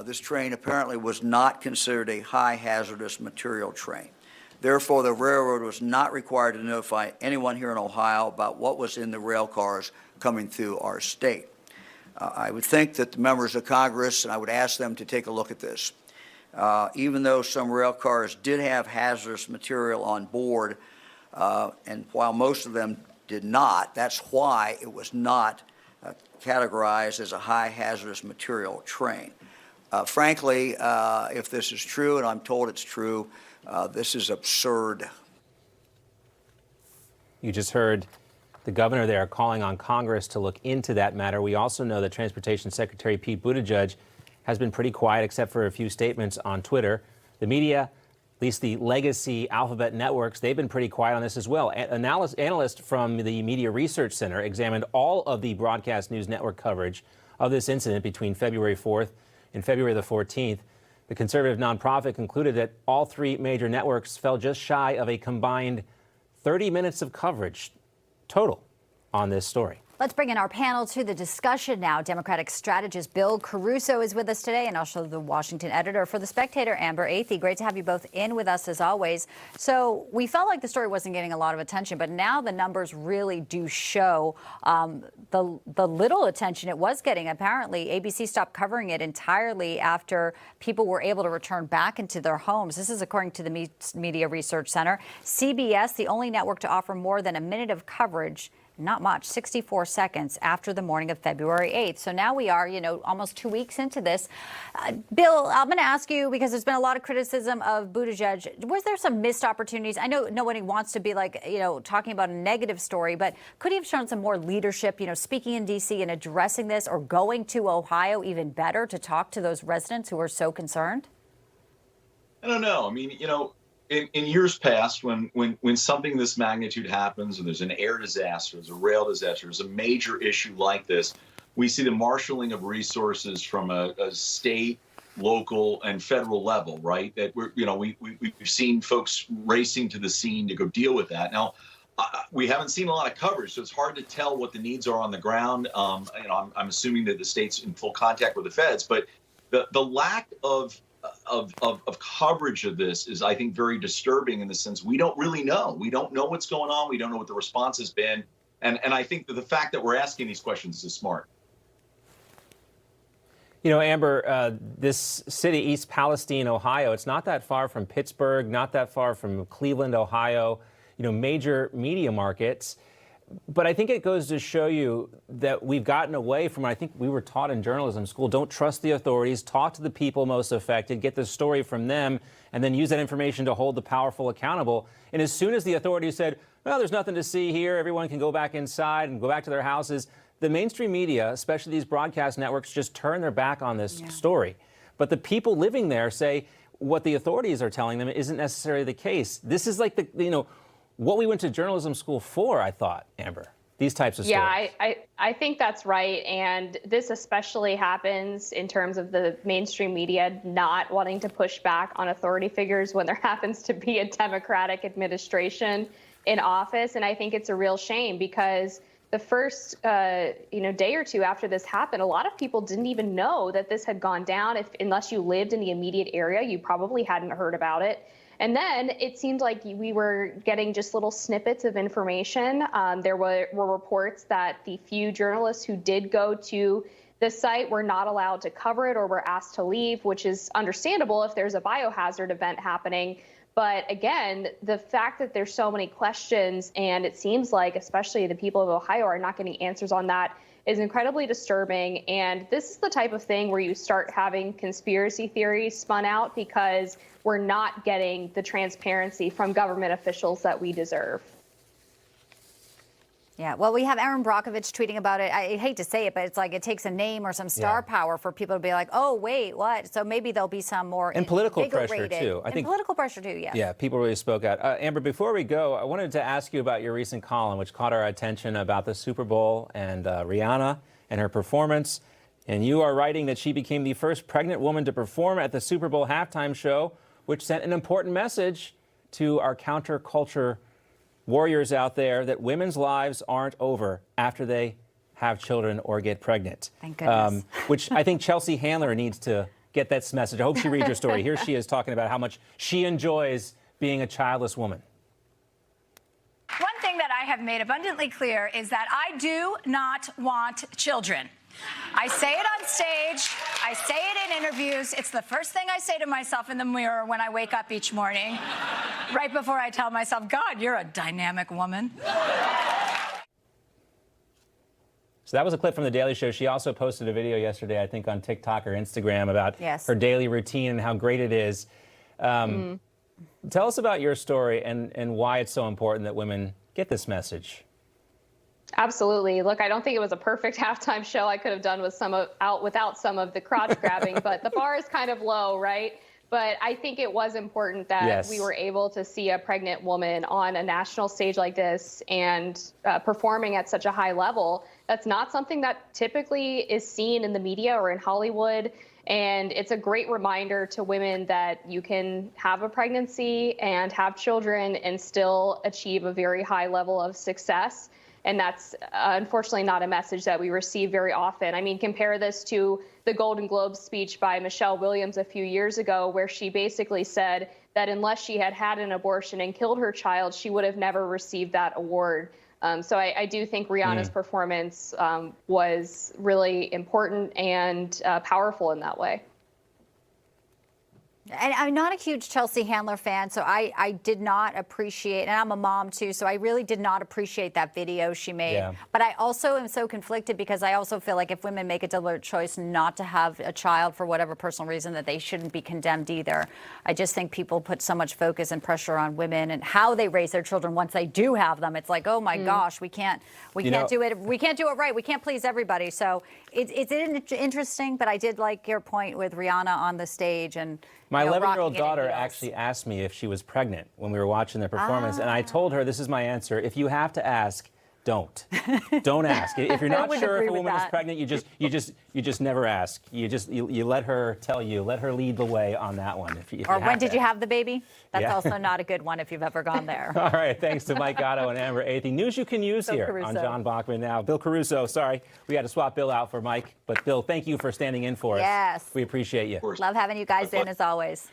This train apparently was not considered a high hazardous material train. Therefore, the railroad was not required to notify anyone here in Ohio about what was in the rail cars coming through our state. I would think that the members of Congress, and I would ask them to take a look at this. Even though some rail cars did have hazardous material on board, and while most of them did not, that's why it was not categorized as a high hazardous material train. Frankly, if this is true, and I'm told it's true, this is absurd. You just heard the governor there calling on Congress to look into that matter. We also know that Transportation Secretary Pete Buttigieg has been pretty quiet except for a few statements on Twitter. The media, at least the legacy alphabet networks, they've been pretty quiet on this as well. Analysts from the Media Research Center examined all of the broadcast news network coverage of this incident between February 4th and February the 14th. The conservative nonprofit concluded that all three major networks fell just shy of a combined 30 minutes of coverage total on this story. Let's bring in our panel to the discussion now. Democratic strategist Bill Caruso is with us today, and also the Washington editor for The Spectator, Amber Athey. Great to have you both in with us as always. So we felt like the story wasn't getting a lot of attention, but now the numbers really do show the little attention it was getting. Apparently, ABC stopped covering it entirely after people were able to return back into their homes. This is according to the Media Research Center. CBS, the only network to offer more than a minute of coverage, not much, 64 seconds after the morning of February 8th. So now we are, almost 2 weeks into this. Bill, I'm going to ask you, because there's been a lot of criticism of Buttigieg. Was there some missed opportunities? I know nobody wants to be talking about a negative story, but could he have shown some more leadership, speaking in D.C. and addressing this, or going to Ohio even better to talk to those residents who are so concerned? I don't know. I mean, in years past, when something this magnitude happens, or there's an air disaster, there's a rail disaster, there's a major issue like this, we see the marshaling of resources from a state, local, and federal level, right? That we've seen folks racing to the scene to go deal with that. Now, we haven't seen a lot of coverage, so it's hard to tell what the needs are on the ground. I'm assuming that the state's in full contact with the feds, but the lack of coverage of this is, I think, very disturbing in the sense we don't really know. We don't know what's going on. We don't know what the response has been. And I think that the fact that we're asking these questions is smart. Amber, this city, East Palestine, Ohio, it's not that far from Pittsburgh, not that far from Cleveland, Ohio, major media markets. But I think it goes to show you that we've gotten away from what I think we were taught in journalism school. Don't trust the authorities, talk to the people most affected, get the story from them, and then use that information to hold the powerful accountable. And as soon as the authorities said, well, there's nothing to see here, everyone can go back inside and go back to their houses, the mainstream media, especially these broadcast networks, just turn their back on this story. But the people living there say what the authorities are telling them isn't necessarily the case. This is like what we went to journalism school for, I thought, Amber, these types of stories. Yeah, I think that's right. And this especially happens in terms of the mainstream media not wanting to push back on authority figures when there happens to be a Democratic administration in office. And I think it's a real shame because the first day or two after this happened, a lot of people didn't even know that this had gone down. Unless you lived in the immediate area, you probably hadn't heard about it. And then it seemed like we were getting just little snippets of information. There were reports that the few journalists who did go to the site were not allowed to cover it or were asked to leave, which is understandable if there's a biohazard event happening. But again, the fact that there's so many questions, and it seems like especially the people of Ohio are not getting answers on that, is incredibly disturbing. And this is the type of thing where you start having conspiracy theories spun out because we're not getting the transparency from government officials that we deserve. Yeah, well, we have Aaron Brockovich tweeting about it. I hate to say it, but it's like it takes a name or some star power for people to be like, oh, wait, what? So maybe there'll be some more. And political pressure, too. I think political pressure, too, yeah. Yeah, people really spoke out. Amber, before we go, I wanted to ask you about your recent column, which caught our attention about the Super Bowl and Rihanna and her performance. And you are writing that she became the first pregnant woman to perform at the Super Bowl halftime show, which sent an important message to our counterculture warriors out there that women's lives aren't over after they have children or get pregnant. Thank goodness. Which I think Chelsea Handler needs to get this message. I hope she reads your story. Here she is talking about how much she enjoys being a childless woman. One thing that I have made abundantly clear is that I do not want children. I say it on stage. I say it in interviews. It's the first thing I say to myself in the mirror when I wake up each morning, right before I tell myself, God, you're a dynamic woman. So that was a clip from The Daily Show. She also posted a video yesterday, I think, on TikTok or Instagram about her daily routine and how great it is. Tell us about your story and why it's so important that women get this message. Absolutely. Look, I don't think it was a perfect halftime show I could have done with without some of the crotch grabbing, but the bar is kind of low, right? But I think it was important that we were able to see a pregnant woman on a national stage like this and performing at such a high level. That's not something that typically is seen in the media or in Hollywood. And it's a great reminder to women that you can have a pregnancy and have children and still achieve a very high level of success. And that's unfortunately not a message that we receive very often. I mean, compare this to the Golden Globes speech by Michelle Williams a few years ago, where she basically said that unless she had had an abortion and killed her child, she would have never received that award. So I do think Rihanna's performance was really important and powerful in that way. And I'm not a huge Chelsea Handler fan, so I did not appreciate, and I'm a mom too, so I really did not appreciate that video she made. Yeah. But I also am so conflicted because I also feel like if women make a deliberate choice not to have a child for whatever personal reason, that they shouldn't be condemned either. I just think people put so much focus and pressure on women and how they raise their children once they do have them. It's like, oh my gosh, we can't do it. We can't do it right. We can't please everybody. So it's interesting, but I did like your point with Rihanna on the stage and. My 11-year-old daughter actually asked me if she was pregnant when we were watching the performance, and I told her, this is my answer, if you have to ask, don't. Don't ask. If you're not sure if a woman is pregnant, you just never ask. You let her tell you, let her lead the way on that one. Or when did you have the baby? That's also not a good one if you've ever gone there. All right, thanks to Mike Gatto and Amber Athey. News you can use Bill here Caruso. On John Bachman Now. Bill Caruso, sorry, we had to swap Bill out for Mike, but Bill, thank you for standing in for us. Yes. We appreciate you. Love having you guys in as always.